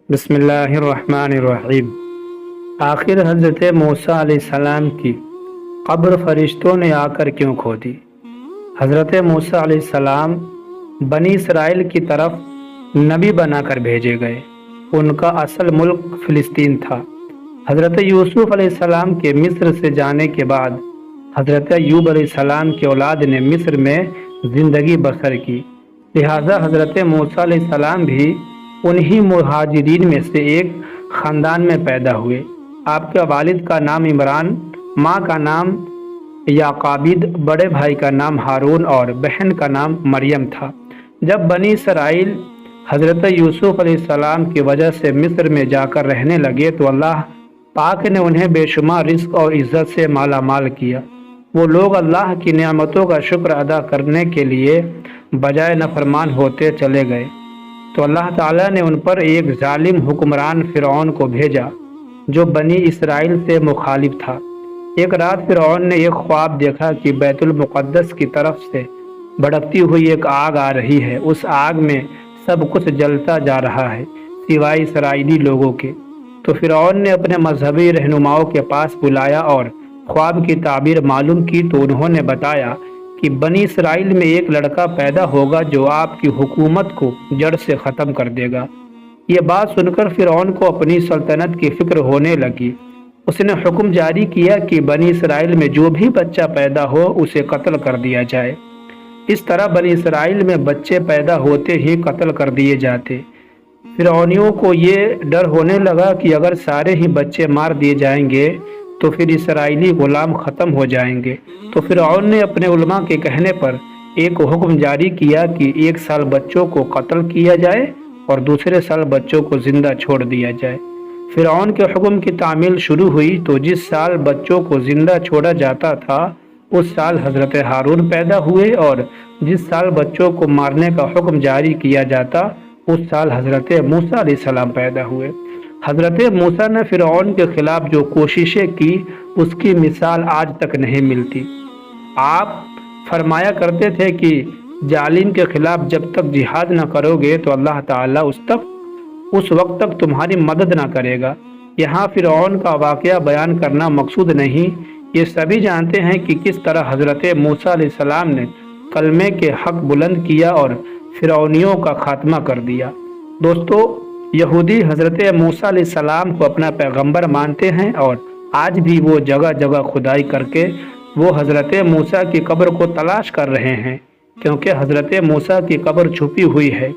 بسم اللہ الرحمن الرحیم۔ آخر حضرت موسیٰ علیہ السلام کی قبر فرشتوں نے آ کر کیوں کھودی؟ حضرت موسیٰ علیہ السلام بنی اسرائیل کی طرف نبی بنا کر بھیجے گئے۔ ان کا اصل ملک فلسطین تھا۔ حضرت یوسف علیہ السلام کے مصر سے جانے کے بعد حضرت ایوب علیہ السلام کی اولاد نے مصر میں زندگی بسر کی، لہٰذا حضرت موسیٰ علیہ السلام بھی انہی مہاجرین میں سے ایک خاندان میں پیدا ہوئے۔ آپ کے والد کا نام عمران، ماں کا نام یعقابید، بڑے بھائی کا نام ہارون اور بہن کا نام مریم تھا۔ جب بنی اسرائیل حضرت یوسف علیہ السلام کی وجہ سے مصر میں جا کر رہنے لگے تو اللہ پاک نے انہیں بے شمار رزق اور عزت سے مالا مال کیا۔ وہ لوگ اللہ کی نعمتوں کا شکر ادا کرنے کے لیے بجائے نافرمان ہوتے چلے گئے تو اللہ تعالیٰ نے ان پر ایک ظالم حکمران فرعون کو بھیجا جو بنی اسرائیل سے مخالف تھا۔ ایک رات فرعون نے ایک خواب دیکھا کہ بیت المقدس کی طرف سے بھڑکتی ہوئی ایک آگ آ رہی ہے۔ اس آگ میں سب کچھ جلتا جا رہا ہے سوائے اسرائیلی لوگوں کے۔ تو فرعون نے اپنے مذہبی رہنماؤں کے پاس بلایا اور خواب کی تعبیر معلوم کی تو انہوں نے بتایا کہ بنی اسرائیل میں ایک لڑکا پیدا ہوگا جو آپ کی حکومت کو جڑ سے ختم کر دے گا۔ یہ بات سن کر فرعون کو اپنی سلطنت کی فکر ہونے لگی۔ اس نے حکم جاری کیا کہ بنی اسرائیل میں جو بھی بچہ پیدا ہو اسے قتل کر دیا جائے۔ اس طرح بنی اسرائیل میں بچے پیدا ہوتے ہی قتل کر دیے جاتے۔ فرعونیوں کو یہ ڈر ہونے لگا کہ اگر سارے ہی بچے مار دیے جائیں گے تو پھر اسرائیلی غلام ختم ہو جائیں گے۔ تو فرعون نے اپنے علماء کے کہنے پر ایک حکم جاری کیا کہ 1 سال بچوں کو قتل کیا جائے اور دوسرے سال بچوں کو زندہ چھوڑ دیا جائے۔ فرعون کے حکم کی تعمیل شروع ہوئی تو جس سال بچوں کو زندہ چھوڑا جاتا تھا اس سال حضرت ہارون پیدا ہوئے، اور جس سال بچوں کو مارنے کا حکم جاری کیا جاتا اس سال حضرت موسیٰ علیہ السلام پیدا ہوئے۔ حضرت موسیٰ نے فرعون کے خلاف جو کوششیں کی اس کی مثال آج تک نہیں ملتی۔ آپ فرمایا کرتے تھے کہ ظالم کے خلاف جب تک جہاد نہ کرو گے تو اللہ تعالیٰ اس وقت تک تمہاری مدد نہ کرے گا۔ یہاں فرعون کا واقعہ بیان کرنا مقصود نہیں، یہ سبھی جانتے ہیں کہ کس طرح حضرت موسیٰ علیہ السلام نے کلمے کے حق بلند کیا اور فرعونیوں کا خاتمہ کر دیا۔ دوستو، یہودی حضرت موسیٰ علیہ السلام کو اپنا پیغمبر مانتے ہیں اور آج بھی وہ جگہ جگہ کھدائی کر کے وہ حضرت موسیٰ کی قبر کو تلاش کر رہے ہیں، کیونکہ حضرت موسیٰ کی قبر چھپی ہوئی ہے۔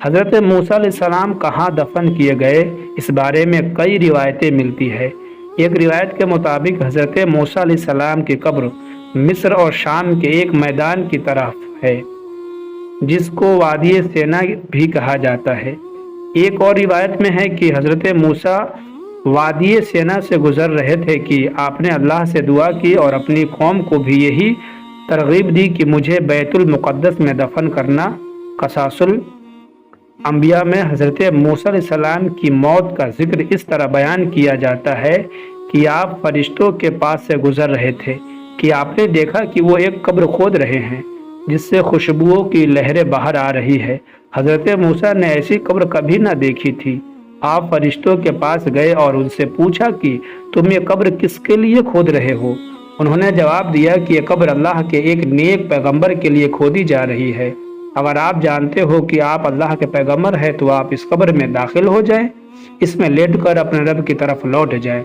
حضرت موسیٰ علیہ السلام کہاں دفن کیے گئے اس بارے میں کئی روایتیں ملتی ہے۔ ایک روایت کے مطابق حضرت موسیٰ علیہ السلام کی قبر مصر اور شام کے ایک میدان کی طرف ہے جس کو وادی سینا بھی کہا جاتا ہے۔ ایک اور روایت میں ہے کہ حضرت موسیٰ وادی سینا سے گزر رہے تھے کہ آپ نے اللہ سے دعا کی اور اپنی قوم کو بھی یہی ترغیب دی کہ مجھے بیت المقدس میں دفن کرنا۔ قصص الانبیاء میں حضرت موسیٰ علیہ السلام کی موت کا ذکر اس طرح بیان کیا جاتا ہے کہ آپ فرشتوں کے پاس سے گزر رہے تھے کہ آپ نے دیکھا کہ وہ ایک قبر کھود رہے ہیں جس سے خوشبوؤں کی لہریں باہر آ رہی ہے۔ حضرت موسیٰ نے ایسی قبر کبھی نہ دیکھی تھی۔ آپ فرشتوں کے پاس گئے اور ان سے پوچھا کہ تم یہ قبر کس کے لیے کھود رہے ہو؟ انہوں نے جواب دیا کہ یہ قبر اللہ کے ایک نیک پیغمبر کے لیے کھودی جا رہی ہے۔ اگر آپ جانتے ہو کہ آپ اللہ کے پیغمبر ہیں تو آپ اس قبر میں داخل ہو جائیں، اس میں لیٹ کر اپنے رب کی طرف لوٹ جائیں۔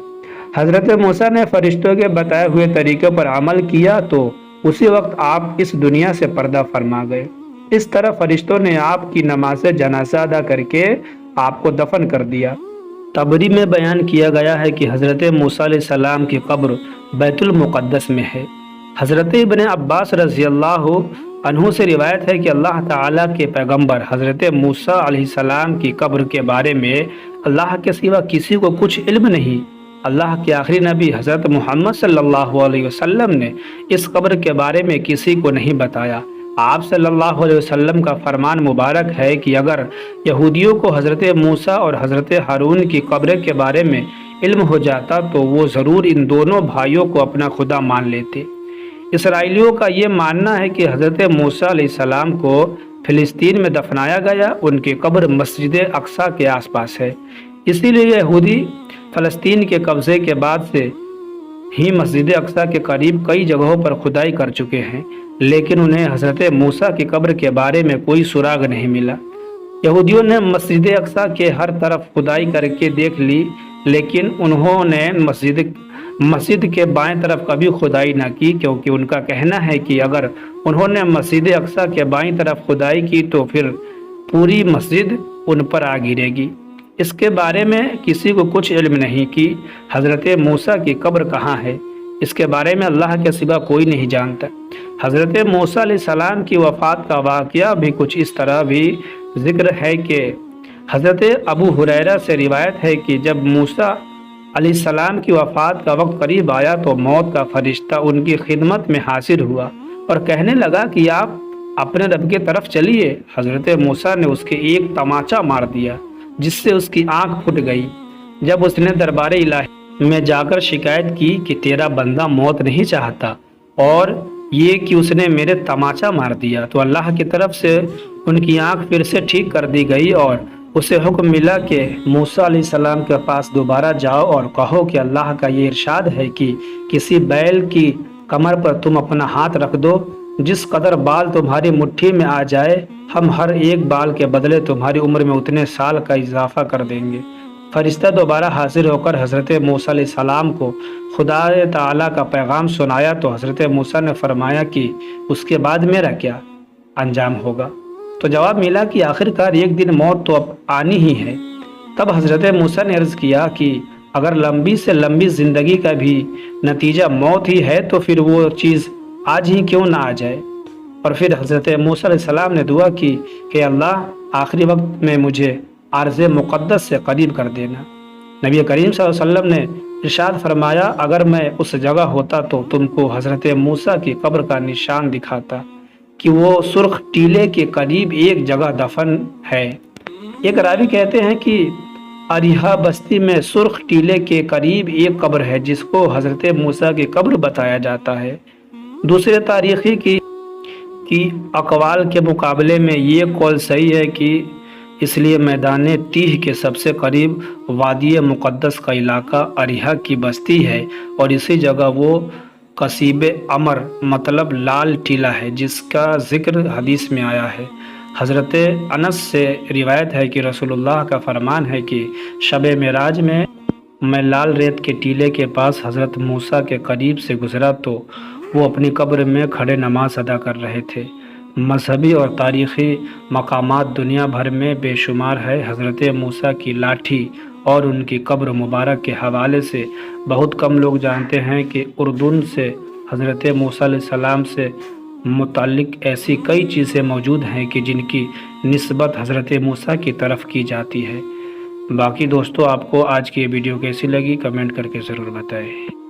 حضرت موسیٰ نے فرشتوں کے بتائے ہوئے طریقے پر عمل کیا تو اسی وقت آپ اس دنیا سے پردہ فرما گئے۔ اس طرح فرشتوں نے آپ کی نماز جنازہ ادا کر کے آپ کو دفن کر دیا۔ طبری میں بیان کیا گیا ہے کہ حضرت موسیٰ علیہ السلام کی قبر بیت المقدس میں ہے۔ حضرت ابن عباس رضی اللہ عنہ سے روایت ہے کہ اللہ تعالیٰ کے پیغمبر حضرت موسیٰ علیہ السلام کی قبر کے بارے میں اللہ کے سوا کسی کو کچھ علم نہیں۔ اللہ کے آخری نبی حضرت محمد صلی اللہ علیہ وسلم نے اس قبر کے بارے میں کسی کو نہیں بتایا۔ آپ صلی اللہ علیہ وسلم کا فرمان مبارک ہے کہ اگر یہودیوں کو حضرت موسیٰ اور حضرت ہارون کی قبر کے بارے میں علم ہو جاتا تو وہ ضرور ان دونوں بھائیوں کو اپنا خدا مان لیتے۔ اسرائیلیوں کا یہ ماننا ہے کہ حضرت موسیٰ علیہ السلام کو فلسطین میں دفنایا گیا، ان کی قبر مسجد اقصی کے آس پاس ہے۔ اسی لیے یہودی فلسطین کے قبضے کے بعد سے ہی مسجد اقصی کے قریب کئی جگہوں پر کھدائی کر چکے ہیں، لیکن انہیں حضرت موسیٰ کی قبر کے بارے میں کوئی سراغ نہیں ملا۔ یہودیوں نے مسجد اقصی کے ہر طرف کھدائی کر کے دیکھ لی، لیکن انہوں نے مسجد کے بائیں طرف کبھی کھدائی نہ کی، کیونکہ ان کا کہنا ہے کہ اگر انہوں نے مسجد اقصی کے بائیں طرف کھدائی کی تو پھر پوری مسجد ان پر آ گرے گی۔ اس کے بارے میں کسی کو کچھ علم نہیں کہ حضرت موسیٰ کی قبر کہاں ہے۔ اس کے بارے میں اللہ کے سوا کوئی نہیں جانتا۔ حضرت موسیٰ علیہ السلام کی وفات کا واقعہ بھی کچھ اس طرح بھی ذکر ہے کہ حضرت ابو ہریرہ سے روایت ہے کہ جب موسیٰ علیہ السلام کی وفات کا وقت قریب آیا تو موت کا فرشتہ ان کی خدمت میں حاضر ہوا اور کہنے لگا کہ آپ اپنے رب کی طرف چلیے۔ حضرت موسیٰ نے اس کے ایک تماچا مار دیا جس سے اس کی آنکھ پھٹ گئی۔ جب اس نے دربار الہی میں جا کر شکایت کی کہ تیرا بندہ موت نہیں چاہتا اور یہ کہ اس نے میرے تماچا مار دیا، تو اللہ کی طرف سے ان کی آنکھ پھر سے ٹھیک کر دی گئی اور اسے حکم ملا کہ موسیٰ علیہ السلام کے پاس دوبارہ جاؤ اور کہو کہ اللہ کا یہ ارشاد ہے کہ کسی بیل کی کمر پر تم اپنا ہاتھ رکھ دو، جس قدر بال تمہاری مٹھی میں آ جائے ہم ہر ایک بال کے بدلے تمہاری عمر میں اتنے سال کا اضافہ کر دیں گے۔ فرشتہ دوبارہ حاضر ہو کر حضرت موسیٰ علیہ السلام کو خدا تعالیٰ کا پیغام سنایا تو حضرت موسیٰ نے فرمایا کہ اس کے بعد میرا کیا انجام ہوگا؟ تو جواب ملا کہ آخرکار ایک دن موت تو اب آنی ہی ہے۔ تب حضرت موسیٰ نے عرض کیا کہ اگر لمبی سے لمبی زندگی کا بھی نتیجہ موت ہی ہے تو پھر وہ چیز آج ہی کیوں نہ آ جائے؟ اور پھر حضرت موسیٰ علیہ السلام نے دعا کی کہ اللہ آخری وقت میں مجھے عرض مقدس سے قریب کر دینا۔ نبی کریم صلی اللہ علیہ وسلم نے ارشاد فرمایا اگر میں اس جگہ ہوتا تو تم کو حضرت موسیٰ کی قبر کا نشان دکھاتا کہ وہ سرخ ٹیلے کے قریب ایک جگہ دفن ہے۔ ایک راوی کہتے ہیں کہ اریحا بستی میں سرخ ٹیلے کے قریب ایک قبر ہے جس کو حضرت موسیٰ کی قبر بتایا جاتا ہے۔ دوسرے تاریخی کی اقوال کے مقابلے میں یہ قول صحیح ہے کہ اس لیے میدان تیہ کے سب سے قریب وادی مقدس کا علاقہ اریحا کی بستی ہے اور اسی جگہ وہ قصیب عمر مطلب لال ٹیلہ ہے جس کا ذکر حدیث میں آیا ہے۔ حضرت انس سے روایت ہے کہ رسول اللہ کا فرمان ہے کہ شب معراج میں لال ریت کے ٹیلے کے پاس حضرت موسیٰ کے قریب سے گزرا تو وہ اپنی قبر میں کھڑے نماز ادا کر رہے تھے۔ مذہبی اور تاریخی مقامات دنیا بھر میں بے شمار ہے۔ حضرت موسیٰ کی لاٹھی اور ان کی قبر مبارک کے حوالے سے بہت کم لوگ جانتے ہیں کہ اردن سے حضرت موسیٰ علیہ السلام سے متعلق ایسی کئی چیزیں موجود ہیں کہ جن کی نسبت حضرت موسیٰ کی طرف کی جاتی ہے۔ باقی دوستو آپ کو آج کی ویڈیو کیسی لگی کمنٹ کر کے ضرور بتائیں۔